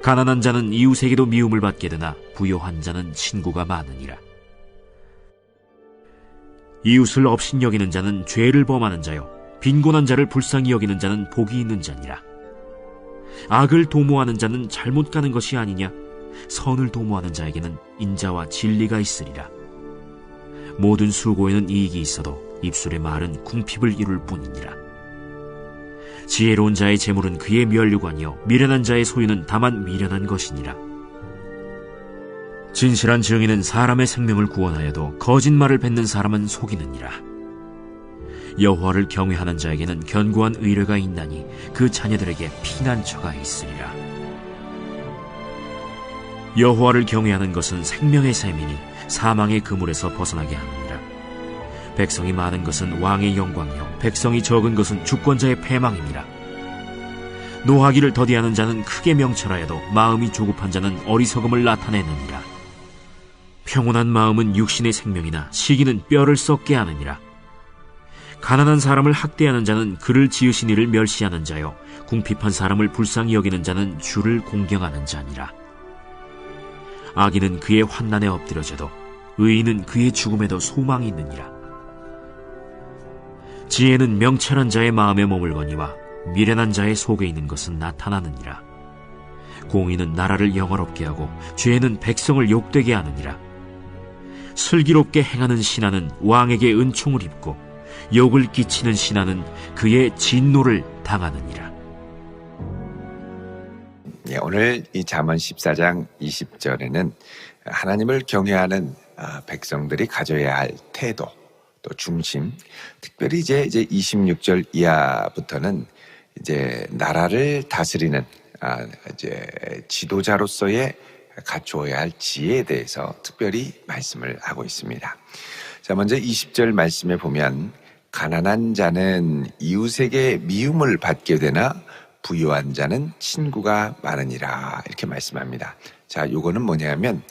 가난한 자는 이웃에게도 미움을 받게 되나 부요한 자는 친구가 많으니라. 이웃을 업신여기는 자는 죄를 범하는 자요, 빈곤한 자를 불쌍히 여기는 자는 복이 있는 자니라. 악을 도모하는 자는 잘못 가는 것이 아니냐? 선을 도모하는 자에게는 인자와 진리가 있으리라. 모든 수고에는 이익이 있어도 입술의 말은 궁핍을 이룰 뿐이니라. 지혜로운 자의 재물은 그의 면류관이요 미련한 자의 소유는 다만 미련한 것이니라. 진실한 증인은 사람의 생명을 구원하여도 거짓말을 뱉는 사람은 속이느니라. 여호와를 경외하는 자에게는 견고한 의뢰가 있나니 그 자녀들에게 피난처가 있으리라. 여호와를 경외하는 것은 생명의 샘이니 사망의 그물에서 벗어나게 하느니라. 백성이 많은 것은 왕의 영광이요 백성이 적은 것은 주권자의 패망이니라. 노하기를 더디하는 자는 크게 명철하여도 마음이 조급한 자는 어리석음을 나타내느니라. 평온한 마음은 육신의 생명이나 시기는 뼈를 썩게 하느니라. 가난한 사람을 학대하는 자는 그를 지으신 이를 멸시하는 자요 궁핍한 사람을 불쌍히 여기는 자는 주를 공경하는 자니라. 악인은 그의 환난에 엎드려져도 의인은 그의 죽음에도 소망이 있느니라. 지혜는 명철한 자의 마음에 머물거니와 미련한 자의 속에 있는 것은 나타나느니라. 공의는 나라를 영화롭게 하고 죄는 백성을 욕되게 하느니라. 슬기롭게 행하는 신하는 왕에게 은총을 입고 욕을 끼치는 신하는 그의 진노를 당하느니라. 오늘 이 잠언 14장 20절에는 하나님을 경외하는 백성들이 가져야 할 태도, 또 중심, 특별히 이제 26절 이하부터는 이제 나라를 다스리는 이제 지도자로서의 갖추어야 할 지혜에 대해서 특별히 말씀을 하고 있습니다. 자, 먼저 20절 말씀에 보면 가난한 자는 이웃에게 미움을 받게 되나 부유한 자는 친구가 많으니라 이렇게 말씀합니다. 자, 요거는 뭐냐면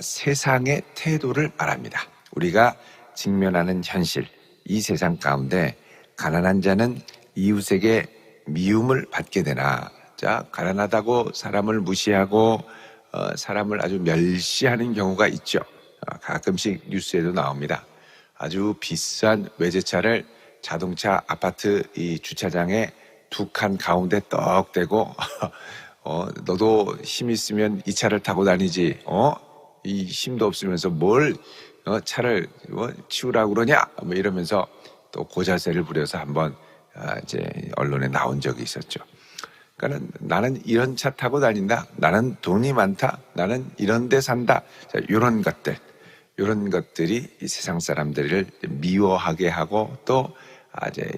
세상의 태도를 말합니다. 우리가 직면하는 현실, 이 세상 가운데 가난한 자는 이웃에게 미움을 받게 되나, 자, 가난하다고 사람을 무시하고 사람을 아주 멸시하는 경우가 있죠. 가끔씩 뉴스에도 나옵니다. 아주 비싼 외제차를 자동차 아파트 이 주차장에 두 칸 가운데 떡 대고 너도 힘 있으면 이 차를 타고 다니지, 이 힘도 없으면서 뭘 차를 치우라고 그러냐, 뭐 이러면서 또 고자세를 부려서 한번 이제 언론에 나온 적이 있었죠. 그러니까 나는 이런 차 타고 다닌다, 나는 돈이 많다, 나는 이런 데 산다. 자, 이런 것들이 이 세상 사람들을 미워하게 하고 또 이제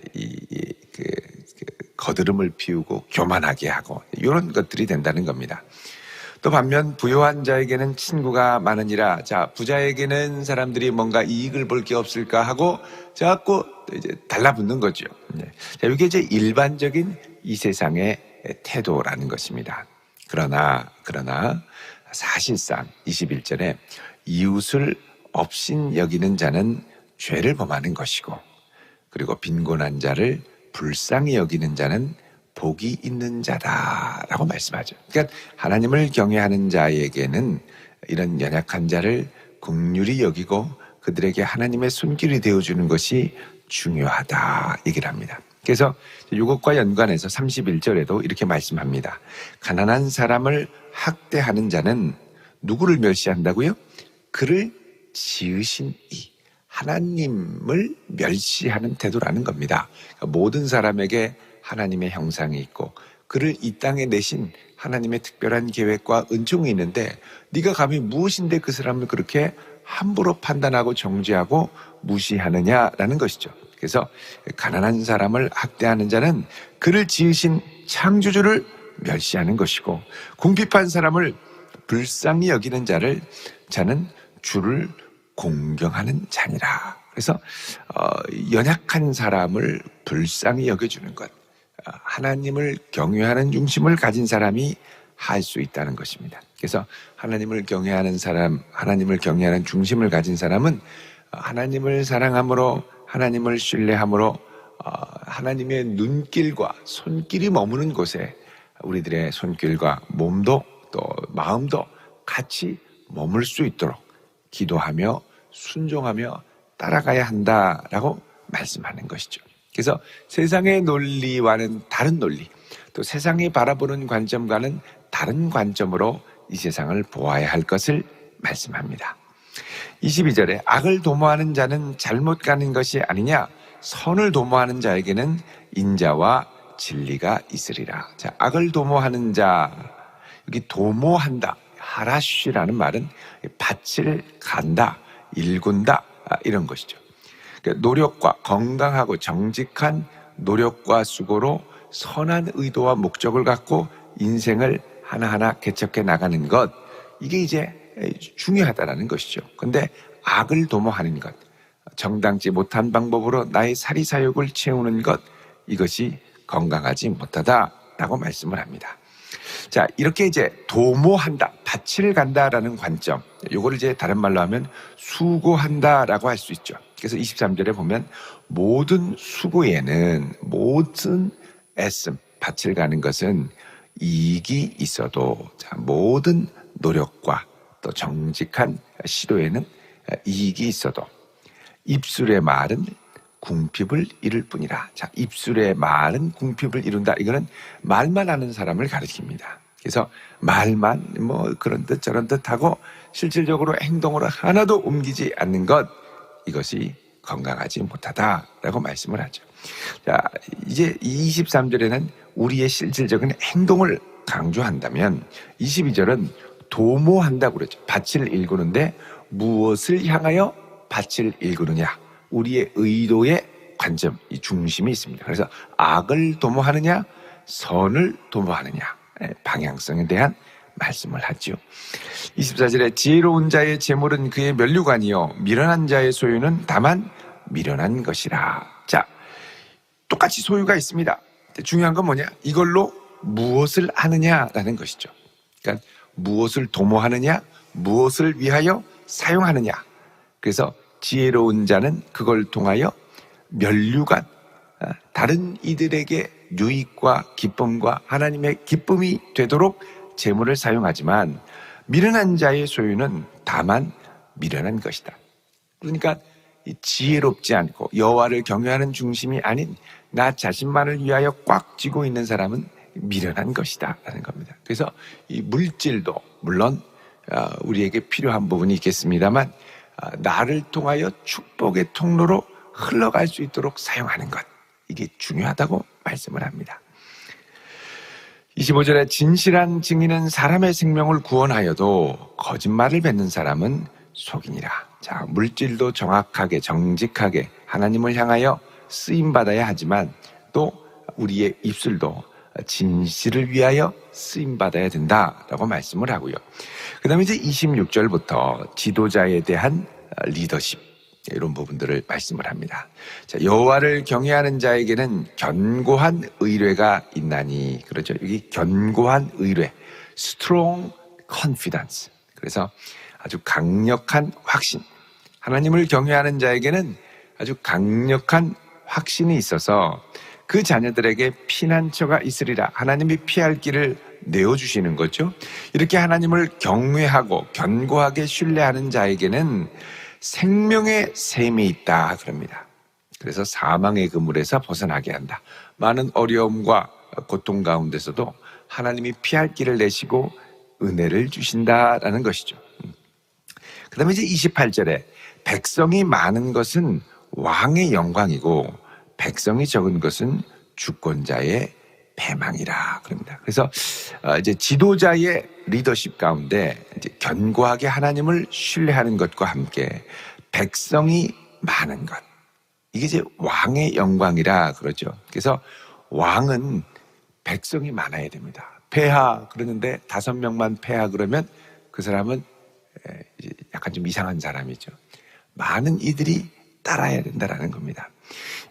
거드름을 피우고 교만하게 하고 이런 것들이 된다는 겁니다. 또 반면 부유한 자에게는 친구가 많으니라. 자, 부자에게는 사람들이 뭔가 이익을 볼 게 없을까 하고 자꾸 이제 달라붙는 거죠. 자, 이게 이제 일반적인 이 세상의 태도라는 것입니다. 그러나 사실상 21절에 이웃을 업신 여기는 자는 죄를 범하는 것이고, 그리고 빈곤한 자를 불쌍히 여기는 자는 복이 있는 자다라고 말씀하죠. 그러니까 하나님을 경외하는 자에게는 이런 연약한 자를 긍휼히 여기고 그들에게 하나님의 손길이 되어주는 것이 중요하다 얘기를 합니다. 그래서 이것과 연관해서 31절에도 이렇게 말씀합니다. 가난한 사람을 학대하는 자는 누구를 멸시한다고요? 그를 지으신 이 하나님을 멸시하는 태도라는 겁니다. 그러니까 모든 사람에게 하나님의 형상이 있고 그를 이 땅에 내신 하나님의 특별한 계획과 은총이 있는데 네가 감히 무엇인데 그 사람을 그렇게 함부로 판단하고 정죄하고 무시하느냐라는 것이죠. 그래서 가난한 사람을 학대하는 자는 그를 지으신 창조주를 멸시하는 것이고, 궁핍한 사람을 불쌍히 여기는 자는 주를 공경하는 자니라. 그래서 연약한 사람을 불쌍히 여겨주는 것, 하나님을 경외하는 중심을 가진 사람이 할 수 있다는 것입니다. 그래서 하나님을 경외하는 사람, 하나님을 경외하는 중심을 가진 사람은 하나님을 사랑함으로, 하나님을 신뢰함으로 하나님의 눈길과 손길이 머무는 곳에 우리들의 손길과 몸도 또 마음도 같이 머물 수 있도록 기도하며 순종하며 따라가야 한다라고 말씀하는 것이죠. 그래서 세상의 논리와는 다른 논리, 또 세상이 바라보는 관점과는 다른 관점으로 이 세상을 보아야 할 것을 말씀합니다. 22절에 악을 도모하는 자는 잘못 가는 것이 아니냐, 선을 도모하는 자에게는 인자와 진리가 있으리라. 자, 악을 도모하는 자, 여기 도모한다, 하라쉬라는 말은 밭을 간다, 일군다, 이런 것이죠. 노력과 건강하고 정직한 노력과 수고로 선한 의도와 목적을 갖고 인생을 하나하나 개척해 나가는 것, 이게 이제 중요하다라는 것이죠. 그런데 악을 도모하는 것, 정당치 못한 방법으로 나의 사리사욕을 채우는 것, 이것이 건강하지 못하다라고 말씀을 합니다. 자, 이렇게 이제 도모한다, 밭을 간다라는 관점, 이걸 이제 다른 말로 하면 수고한다라고 할 수 있죠. 그래서 23절에 보면 모든 수고에는, 모든 애씀, 밭을 가는 것은 이익이 있어도, 자, 모든 노력과 또 정직한 시도에는 이익이 있어도 입술의 말은 궁핍을 이룰 뿐이라. 자, 입술의 말은 궁핍을 이룬다. 이거는 말만 하는 사람을 가리킵니다. 그래서 말만 뭐 그런 듯 저런 듯 하고 실질적으로 행동으로 하나도 옮기지 않는 것, 이것이 건강하지 못하다라고 말씀을 하죠. 자, 이제 23절에는 우리의 실질적인 행동을 강조한다면 22절은 도모한다고 그러죠. 밭을 일구는데 무엇을 향하여 밭을 일구느냐, 우리의 의도의 관점, 이 중심이 있습니다. 그래서 악을 도모하느냐, 선을 도모하느냐, 방향성에 대한 말씀을 하죠. 24절에 지혜로운 자의 재물은 그의 면류관이요 미련한 자의 소유는 다만 미련한 것이라. 자, 똑같이 소유가 있습니다. 중요한 건 뭐냐? 이걸로 무엇을 하느냐라는 것이죠. 그러니까 무엇을 도모하느냐, 무엇을 위하여 사용하느냐. 그래서 지혜로운 자는 그걸 통하여 면류관, 다른 이들에게 유익과 기쁨과 하나님의 기쁨이 되도록 재물을 사용하지만, 미련한 자의 소유는 다만 미련한 것이다. 그러니까 지혜롭지 않고 여호와를 경외하는 중심이 아닌 나 자신만을 위하여 꽉 쥐고 있는 사람은 미련한 것이다 라는 겁니다. 그래서 이 물질도 물론 우리에게 필요한 부분이 있겠습니다만, 나를 통하여 축복의 통로로 흘러갈 수 있도록 사용하는 것, 이게 중요하다고 말씀을 합니다. 25절에 진실한 증인은 사람의 생명을 구원하여도 거짓말을 뱉는 사람은 속이니라. 자, 물질도 정확하게 정직하게 하나님을 향하여 쓰임받아야 하지만 또 우리의 입술도 진실을 위하여 쓰임받아야 된다라고 말씀을 하고요. 그 다음에 이제 26절부터 지도자에 대한 리더십, 이런 부분들을 말씀을 합니다. 자, 여호와를 경외하는 자에게는 견고한 의뢰가 있나니, 그렇죠. 여기 견고한 의뢰, strong confidence. 그래서 아주 강력한 확신. 하나님을 경외하는 자에게는 아주 강력한 확신이 있어서 그 자녀들에게 피난처가 있으리라. 하나님이 피할 길을 내어주시는 거죠. 이렇게 하나님을 경외하고 견고하게 신뢰하는 자에게는 생명의 샘이 있다 그럽니다. 그래서 사망의 그물에서 벗어나게 한다. 많은 어려움과 고통 가운데서도 하나님이 피할 길을 내시고 은혜를 주신다라는 것이죠. 그 다음에 이제 28절에 백성이 많은 것은 왕의 영광이고 백성이 적은 것은 주권자의 패망이라 그럽니다. 그래서 이제 지도자의 리더십 가운데 이제 견고하게 하나님을 신뢰하는 것과 함께 백성이 많은 것, 이게 이제 왕의 영광이라 그러죠. 그래서 왕은 백성이 많아야 됩니다. 폐하 그러는데 5명만 폐하 그러면 그 사람은 약간 좀 이상한 사람이죠. 많은 이들이 따라야 된다라는 겁니다.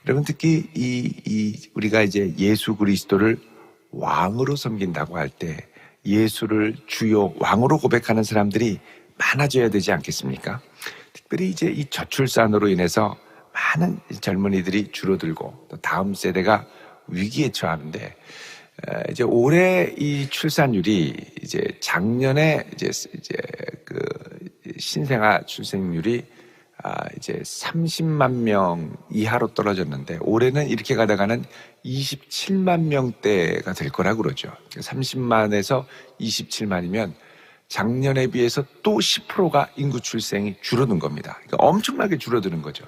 여러분, 특히 우리가 이제 예수 그리스도를 왕으로 섬긴다고 할 때 예수를 주요 왕으로 고백하는 사람들이 많아져야 되지 않겠습니까? 특별히 이제 이 저출산으로 인해서 많은 젊은이들이 줄어들고 또 다음 세대가 위기에 처하는데, 이제 올해 이 출산율이 이제 작년에 이제 그 신생아 출생률이 이제 30만 명 이하로 떨어졌는데 올해는 이렇게 가다가는 27만 명대가 될 거라고 그러죠. 30만에서 27만이면 작년에 비해서 또 10%가 인구 출생이 줄어든 겁니다. 그러니까 엄청나게 줄어드는 거죠.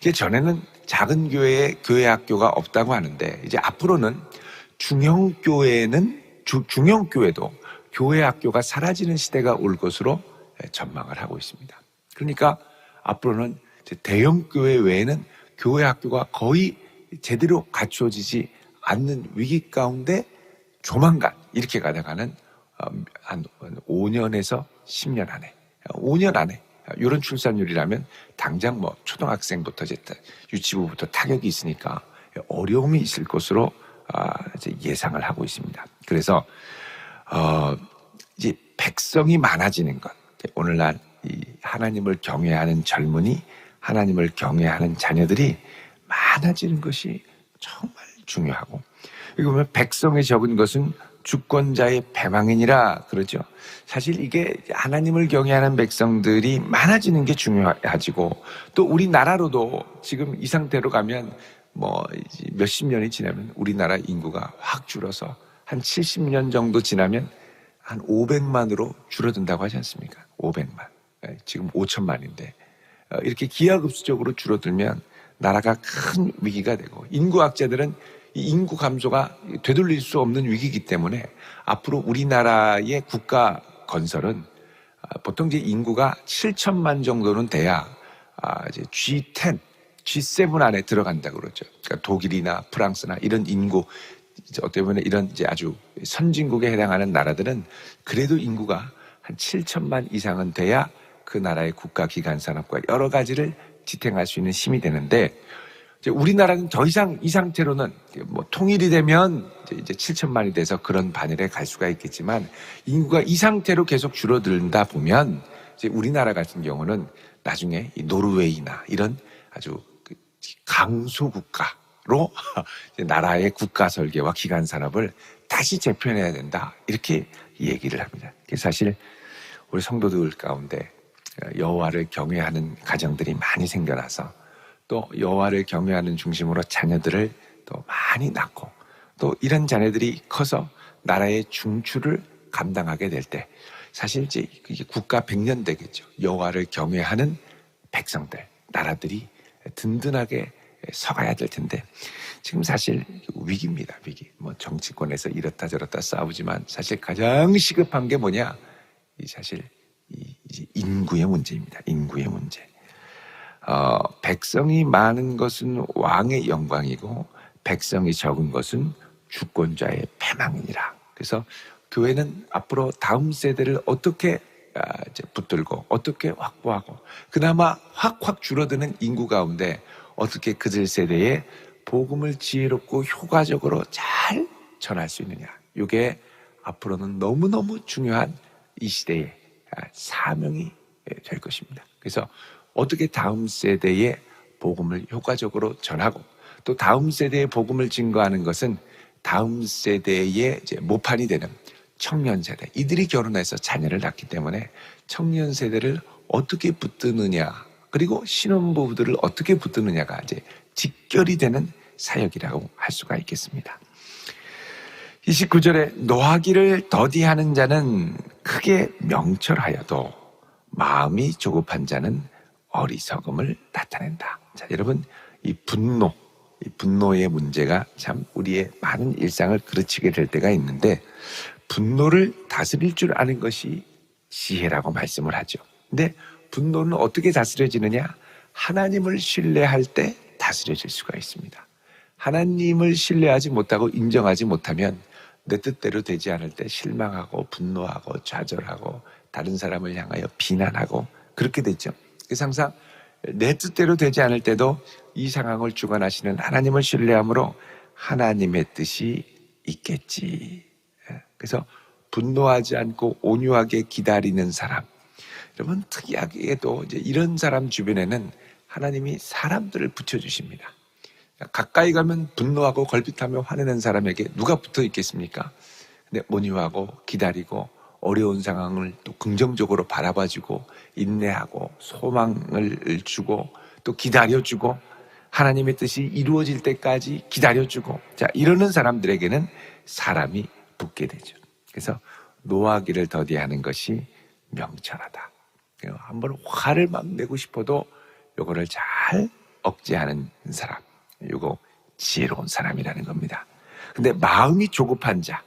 전에는 작은 교회에 교회 학교가 없다고 하는데 이제 앞으로는 중형교회도 교회 학교가 사라지는 시대가 올 것으로 전망을 하고 있습니다. 그러니까 앞으로는 대형 교회 외에는 교회 학교가 거의 제대로 갖추어지지 않는 위기 가운데 조만간 이렇게 가다가는 한 5년에서 10년 안에, 5년 안에 이런 출산율이라면 당장 뭐 초등학생부터 유치부부터 타격이 있으니까 어려움이 있을 것으로 이제 예상을 하고 있습니다. 그래서 이제 백성이 많아지는 것, 오늘날 이 하나님을 경외하는 젊은이, 하나님을 경외하는 자녀들이 많아지는 것이 정말 중요하고, 여기 보면 백성이 적은 것은 주권자의 패망이니라 그러죠. 사실 이게 하나님을 경외하는 백성들이 많아지는 게 중요하지고, 또 우리나라로도 지금 이 상태로 가면 뭐 몇십 년이 지나면 우리나라 인구가 확 줄어서 한 70년 정도 지나면 한 500만으로 줄어든다고 하지 않습니까? 500만. 지금 5천만인데 이렇게 기하급수적으로 줄어들면 나라가 큰 위기가 되고, 인구학자들은 이 인구 감소가 되돌릴 수 없는 위기이기 때문에 앞으로 우리나라의 국가 건설은 보통 이제 인구가 7천만 정도는 돼야 이제 G10, G7 안에 들어간다고 그러죠. 그러니까 독일이나 프랑스나 이런 인구, 어떻게 보면 이런 이제 아주 선진국에 해당하는 나라들은 그래도 인구가 한 7천만 이상은 돼야 그 나라의 국가 기관 산업과 여러 가지를 지탱할 수 있는 힘이 되는데, 이제 우리나라는 더 이상 이 상태로는 뭐 통일이 되면 이제 7천만이 돼서 그런 반열에 갈 수가 있겠지만, 인구가 이 상태로 계속 줄어들다 보면 이제 우리나라 같은 경우는 나중에 이 노르웨이나 이런 아주 강소국가로 나라의 국가 설계와 기관 산업을 다시 재편해야 된다, 이렇게 얘기를 합니다. 사실 우리 성도들 가운데 여호와를 경외하는 가정들이 많이 생겨나서, 또 여호와를 경외하는 중심으로 자녀들을 또 많이 낳고, 또 이런 자녀들이 커서 나라의 중추를 감당하게 될 때 사실 이제 이게 국가 100년 되겠죠. 여호와를 경외하는 백성들, 나라들이 든든하게 서가야 될 텐데, 지금 사실 위기입니다. 위기. 뭐 정치권에서 이렇다 저렇다 싸우지만 사실 가장 시급한 게 뭐냐? 사실 인구의 문제입니다. 인구의 문제. 백성이 많은 것은 왕의 영광이고 백성이 적은 것은 주권자의 패망이니라. 그래서 교회는 앞으로 다음 세대를 어떻게 이제 붙들고 어떻게 확보하고, 그나마 확 줄어드는 인구 가운데 어떻게 그들 세대에 복음을 지혜롭고 효과적으로 잘 전할 수 있느냐, 이게 앞으로는 너무너무 중요한 이 시대의 사명이 될 것입니다. 그래서 어떻게 다음 세대에 복음을 효과적으로 전하고, 또 다음 세대의 복음을 증거하는 것은 다음 세대의 이제 모판이 되는 청년 세대, 이들이 결혼해서 자녀를 낳기 때문에 청년 세대를 어떻게 붙드느냐, 그리고 신혼부부들을 어떻게 붙드느냐가 이제 직결이 되는 사역이라고 할 수가 있겠습니다. 29절에 노하기를 더디하는 자는 크게 명철하여도 마음이 조급한 자는 어리석음을 나타낸다. 자, 여러분, 이 분노의 문제가 참 우리의 많은 일상을 그르치게 될 때가 있는데, 분노를 다스릴 줄 아는 것이 지혜라고 말씀을 하죠. 근데 분노는 어떻게 다스려지느냐? 하나님을 신뢰할 때 다스려질 수가 있습니다. 하나님을 신뢰하지 못하고 인정하지 못하면 내 뜻대로 되지 않을 때 실망하고 분노하고 좌절하고 다른 사람을 향하여 비난하고 그렇게 되죠. 그래서 항상 내 뜻대로 되지 않을 때도 이 상황을 주관하시는 하나님을 신뢰함으로 하나님의 뜻이 있겠지. 그래서 분노하지 않고 온유하게 기다리는 사람, 여러분 특이하게도 이제 이런 사람 주변에는 하나님이 사람들을 붙여주십니다. 가까이 가면 분노하고 걸핏하며 화내는 사람에게 누가 붙어 있겠습니까? 근데 온유하고 기다리고 어려운 상황을 또 긍정적으로 바라봐주고 인내하고 소망을 주고 또 기다려주고 하나님의 뜻이 이루어질 때까지 기다려주고, 자, 이러는 사람들에게는 사람이 붙게 되죠. 그래서 노하기를 더디하는 것이 명철하다. 한번 화를 막 내고 싶어도 요거를 잘 억제하는 사람, 요거 지혜로운 사람이라는 겁니다. 근데 마음이 조급한 자,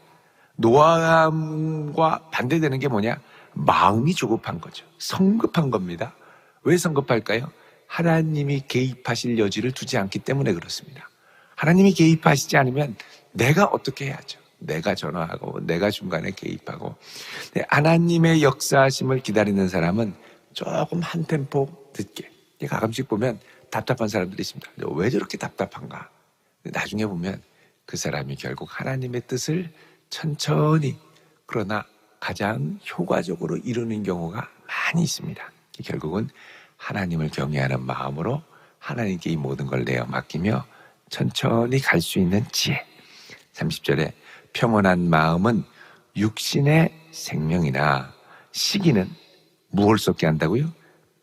노함과 반대되는 게 뭐냐? 마음이 조급한 거죠. 성급한 겁니다. 왜 성급할까요? 하나님이 개입하실 여지를 두지 않기 때문에 그렇습니다. 하나님이 개입하시지 않으면 내가 어떻게 해야죠? 내가 전화하고 내가 중간에 개입하고. 하나님의 역사하심을 기다리는 사람은 조금 한 템포 늦게. 가끔씩 보면 답답한 사람들이 있습니다. 왜 저렇게 답답한가? 나중에 보면 그 사람이 결국 하나님의 뜻을 천천히 그러나 가장 효과적으로 이루는 경우가 많이 있습니다. 결국은 하나님을 경외하는 마음으로 하나님께 이 모든 걸 내어 맡기며 천천히 갈 수 있는 지혜. 30절에 평온한 마음은 육신의 생명이나 시기는 무엇을 썩게 한다고요?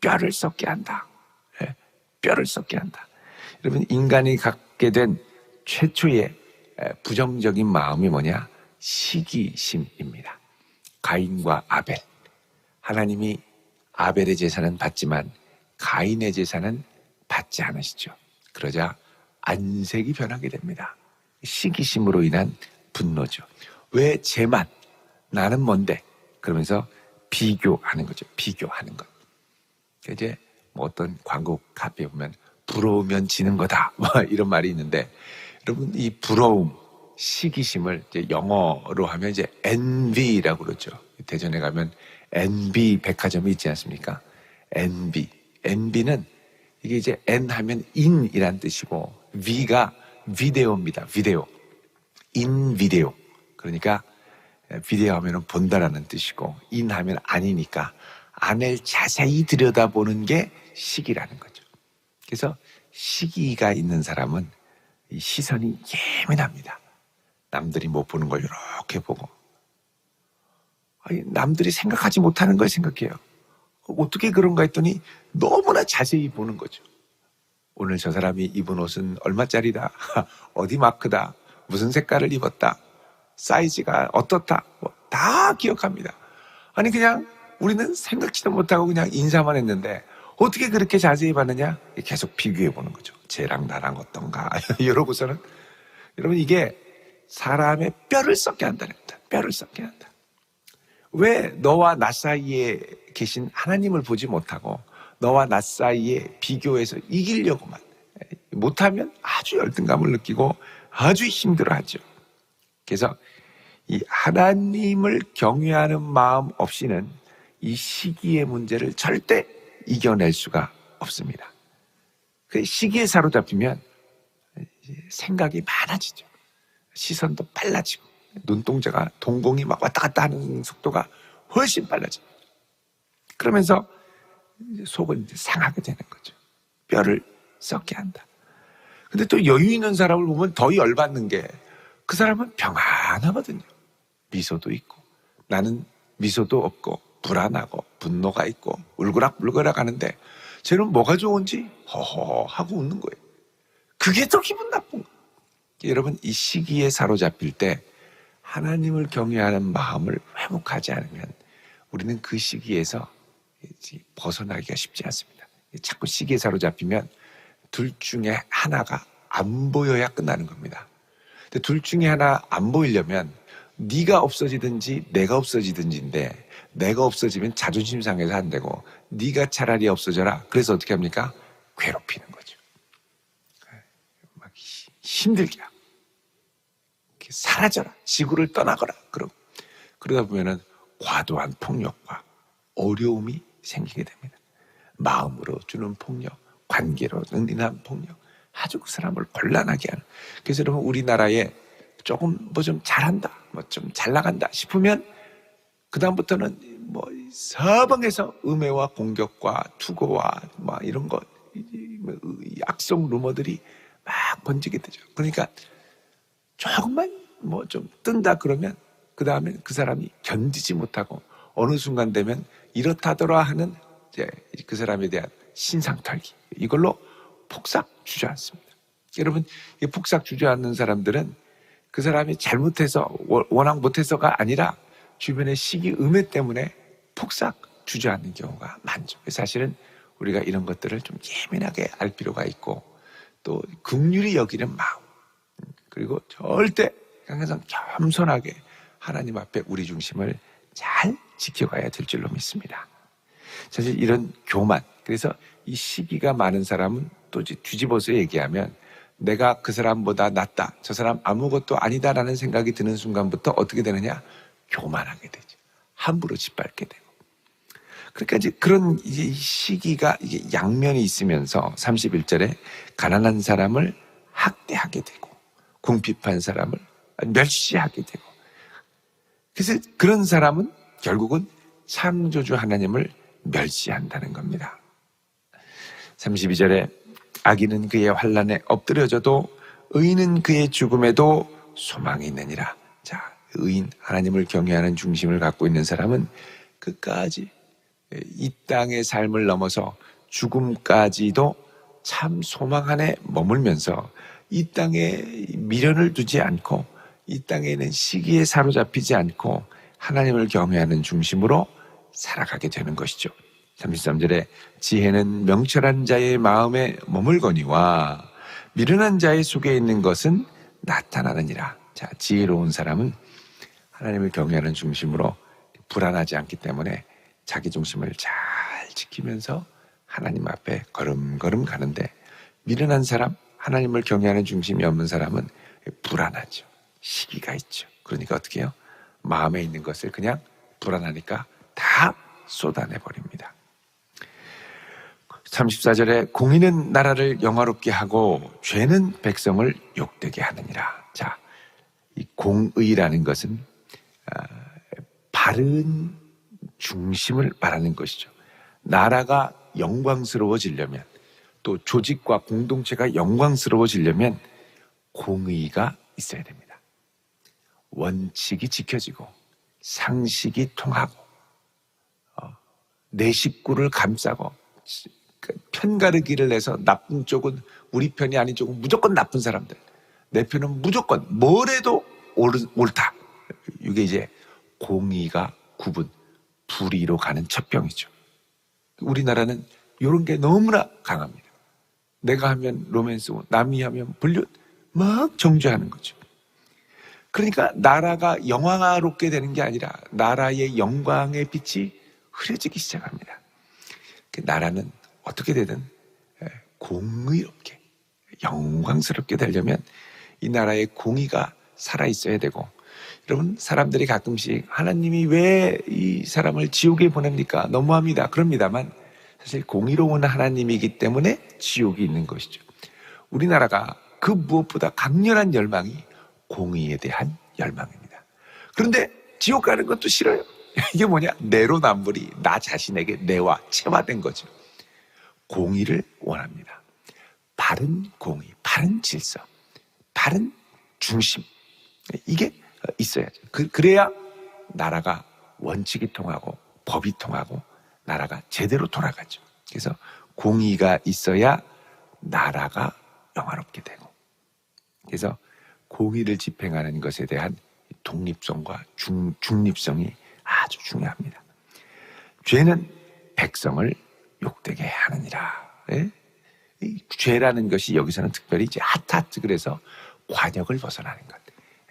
뼈를 썩게 한다. 네, 뼈를 썩게 한다. 여러분, 인간이 갖게 된 최초의 부정적인 마음이 뭐냐? 시기심입니다. 가인과 아벨. 하나님이 아벨의 제사는 받지만 가인의 제사는 받지 않으시죠. 그러자 안색이 변하게 됩니다. 시기심으로 인한 분노죠. 왜 쟤만? 나는 뭔데? 그러면서 비교하는 거죠. 비교하는 것. 이제 뭐 어떤 광고 카페에 보면 부러우면 지는 거다, 뭐 이런 말이 있는데, 여러분, 이 부러움, 시기심을 이제 영어로 하면 이제 envy라고 그러죠. 대전에 가면 NB 백화점이 있지 않습니까? NB. NB는 이게 이제 N 하면 in이란 뜻이고 V가 비데오입니다. 비데오. in 비데오. 그러니까 비데오 하면은 본다라는 뜻이고 in 하면 아니니까 안을 자세히 들여다보는 게 시기라는 거죠. 그래서 시기가 있는 사람은 이 시선이 예민합니다. 남들이 못 보는 걸 이렇게 보고, 남들이 생각하지 못하는 걸 생각해요. 어떻게 그런가 했더니 너무나 자세히 보는 거죠. 오늘 저 사람이 입은 옷은 얼마짜리다, 어디 마크다, 무슨 색깔을 입었다, 사이즈가 어떻다, 다 기억합니다. 아니 그냥 우리는 생각지도 못하고 그냥 인사만 했는데 어떻게 그렇게 자세히 봤느냐? 계속 비교해 보는 거죠. 쟤랑 나랑 어떤가 이러고서는, 여러분, 이게 사람의 뼈를 썩게 한다는 겁니다. 뼈를 썩게 한다. 왜 너와 나 사이에 계신 하나님을 보지 못하고 너와 나 사이에 비교해서 이기려고만 못하면 아주 열등감을 느끼고 아주 힘들어하죠. 그래서 이 하나님을 경외하는 마음 없이는 이 시기의 문제를 절대 이겨낼 수가 없습니다. 그 시기에 사로잡히면 생각이 많아지죠. 시선도 빨라지고 눈동자가 동공이 막 왔다 갔다 하는 속도가 훨씬 빨라집니다. 그러면서 속은 이제 상하게 되는 거죠. 뼈를 썩게 한다. 근데 또 여유 있는 사람을 보면 더 열받는 게, 그 사람은 평안하거든요. 미소도 있고, 나는 미소도 없고 불안하고 분노가 있고 울그락불그락 하는데 쟤는 뭐가 좋은지 허허 하고 웃는 거예요. 그게 더 기분 나쁜 거예요. 여러분, 이 시기에 사로잡힐 때 하나님을 경외하는 마음을 회복하지 않으면 우리는 그 시기에서 벗어나기가 쉽지 않습니다. 자꾸 시기에 사로잡히면 둘 중에 하나가 안 보여야 끝나는 겁니다. 근데 둘 중에 하나 안 보이려면 네가 없어지든지 내가 없어지든지인데, 내가 없어지면 자존심 상해서 안 되고 네가 차라리 없어져라. 그래서 어떻게 합니까? 괴롭히는 거죠. 막 힘들게 하고 사라져라, 지구를 떠나거라. 그러다 보면은 과도한 폭력과 어려움이 생기게 됩니다. 마음으로 주는 폭력, 관계로 인한 폭력, 아주 그 사람을 곤란하게 하는. 그래서 여러분, 우리나라에 조금 뭐 좀 잘한다, 뭐 좀 잘 나간다 싶으면 그다음부터는 뭐 서방에서 음해와 공격과 투고와 막 이런 거, 악성 루머들이 막 번지게 되죠. 그러니까 조금만 뭐 좀 뜬다 그러면 그 다음에 그 사람이 견디지 못하고 어느 순간 되면 이렇다더라 하는 이제 그 사람에 대한 신상털기, 이걸로 폭삭 주저앉습니다. 여러분, 이 폭삭 주저앉는 사람들은 그 사람이 잘못해서 워낙 못해서가 아니라 주변의 시기 음해 때문에 폭삭 주저앉는 경우가 많죠. 사실은 우리가 이런 것들을 좀 예민하게 알 필요가 있고, 또 긍휼히 여기는 마음, 그리고 절대 항상 겸손하게 하나님 앞에 우리 중심을 잘 지켜가야 될 줄로 믿습니다. 사실 이런 교만, 그래서 이 시기가 많은 사람은 또 뒤집어서 얘기하면 내가 그 사람보다 낫다, 저 사람 아무것도 아니다라는 생각이 드는 순간부터 어떻게 되느냐? 교만하게 되죠. 함부로 짓밟게 되고. 그러니까 이제 그런 이 시기가 이게 양면이 있으면서 31절에 가난한 사람을 학대하게 되고 궁핍한 사람을 멸시하게 되고, 그래서 그런 사람은 결국은 창조주 하나님을 멸시한다는 겁니다. 32절에 악인은 그의 환난에 엎드려져도 의인은 그의 죽음에도 소망이 있느니라. 자, 의인, 하나님을 경외하는 중심을 갖고 있는 사람은 끝까지 이 땅의 삶을 넘어서 죽음까지도 참 소망 안에 머물면서 이 땅에 미련을 두지 않고 이 땅에는 시기에 사로잡히지 않고 하나님을 경외하는 중심으로 살아가게 되는 것이죠. 33절에 지혜는 명철한 자의 마음에 머물거니와 미련한 자의 속에 있는 것은 나타나느니라. 자, 지혜로운 사람은 하나님을 경외하는 중심으로 불안하지 않기 때문에 자기 중심을 잘 지키면서 하나님 앞에 걸음걸음 가는데, 미련한 사람, 하나님을 경외하는 중심이 없는 사람은 불안하죠. 시기가 있죠. 그러니까 어떻게 해요? 마음에 있는 것을 그냥 불안하니까 다 쏟아내버립니다. 34절에 공의는 나라를 영화롭게 하고 죄는 백성을 욕되게 하느니라. 자, 이 공의라는 것은 바른 중심을 말하는 것이죠. 나라가 영광스러워지려면, 또 조직과 공동체가 영광스러워지려면 공의가 있어야 됩니다. 원칙이 지켜지고 상식이 통하고 내 식구를 감싸고 편가르기를 해서 나쁜 쪽은 우리 편이 아닌 쪽은 무조건 나쁜 사람들, 내 편은 무조건 뭐래도 옳다. 이게 이제 공의가 구분, 불의로 가는 첩병이죠. 우리나라는 이런 게 너무나 강합니다. 내가 하면 로맨스고 남이 하면 불륜, 막 정죄하는 거죠. 그러니까 나라가 영화롭게 되는 게 아니라 나라의 영광의 빛이 흐려지기 시작합니다. 나라는 어떻게 되든 공의롭게 영광스럽게 되려면 이 나라의 공의가 살아있어야 되고, 여러분, 사람들이 가끔씩 하나님이 왜 이 사람을 지옥에 보냅니까? 너무합니다. 그럽니다만 사실 공의로운 하나님이기 때문에 지옥이 있는 것이죠. 우리나라가 그 무엇보다 강렬한 열망이 공의에 대한 열망입니다. 그런데 지옥 가는 것도 싫어요. 이게 뭐냐? 내로남불이 나 자신에게 체화된 거죠. 공의를 원합니다. 바른 공의, 바른 질서, 바른 중심, 이게 있어야죠. 그래야 나라가 원칙이 통하고 법이 통하고 나라가 제대로 돌아가죠. 그래서 공의가 있어야 나라가 영화롭게 되고, 그래서 공의를 집행하는 것에 대한 독립성과 중립성이 아주 중요합니다. 죄는 백성을 욕되게 하느니라. 예? 이 죄라는 것이 여기서는 특별히 이제 하타트, 그래서 관역을 벗어나는 것,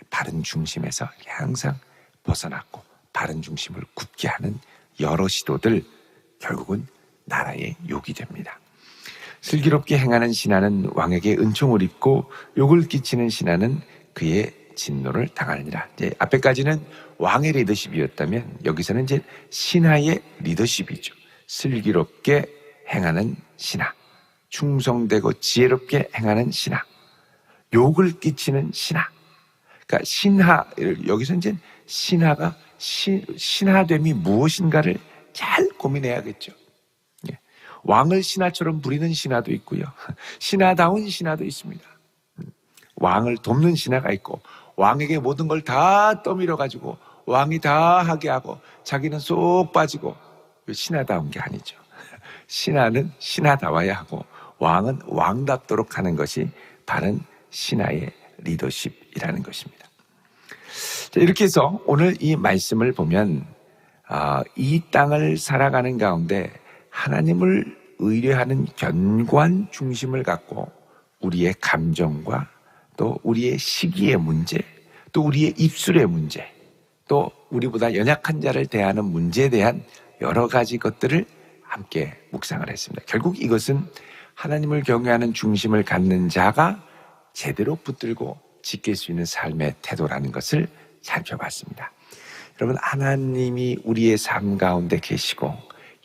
바른 중심에서 항상 벗어났고 바른 중심을 굳게 하는 여러 시도들, 결국은 나라의 욕이 됩니다. 슬기롭게 행하는 신하는 왕에게 은총을 입고 욕을 끼치는 신하는 그의 진노를 당하느니라. 이제 앞에까지는 왕의 리더십이었다면 여기서는 이제 신하의 리더십이죠. 슬기롭게 행하는 신하, 충성되고 지혜롭게 행하는 신하, 욕을 끼치는 신하. 그러니까 신하, 여기서 이제 신하가 신하됨이 무엇인가를 잘 고민해야겠죠. 왕을 신하처럼 부리는 신하도 있고요, 신하다운 신하도 있습니다. 왕을 돕는 신하가 있고 왕에게 모든 걸 다 떠밀어 가지고 왕이 다 하게 하고 자기는 쏙 빠지고, 신하다운 게 아니죠. 신하는 신하다워야 하고 왕은 왕답도록 하는 것이 바른 신하의 리더십이라는 것입니다. 자, 이렇게 해서 오늘 이 말씀을 보면 이 땅을 살아가는 가운데 하나님을 의뢰하는 견고한 중심을 갖고 우리의 감정과 또 우리의 시기의 문제, 또 우리의 입술의 문제, 또 우리보다 연약한 자를 대하는 문제에 대한 여러 가지 것들을 함께 묵상을 했습니다. 결국 이것은 하나님을 경외하는 중심을 갖는 자가 제대로 붙들고 지킬 수 있는 삶의 태도라는 것을 살펴봤습니다. 여러분, 하나님이 우리의 삶 가운데 계시고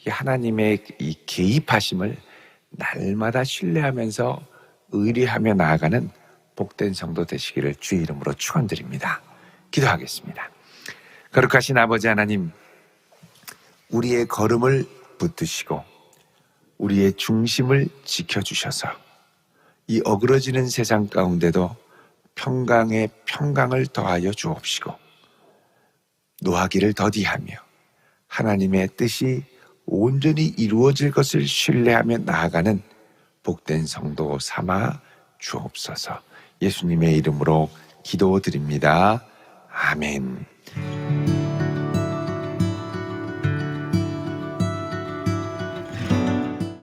이 하나님의 이 개입하심을 날마다 신뢰하면서 의뢰하며 나아가는 복된 성도 되시기를 주의 이름으로 축원드립니다. 기도하겠습니다. 거룩하신 아버지 하나님, 우리의 걸음을 붙드시고 우리의 중심을 지켜주셔서 이 어그러지는 세상 가운데도 평강에 평강을 더하여 주옵시고 노하기를 더디하며 하나님의 뜻이 온전히 이루어질 것을 신뢰하며 나아가는 복된 성도 삼아 주옵소서. 예수님의 이름으로 기도드립니다. 아멘.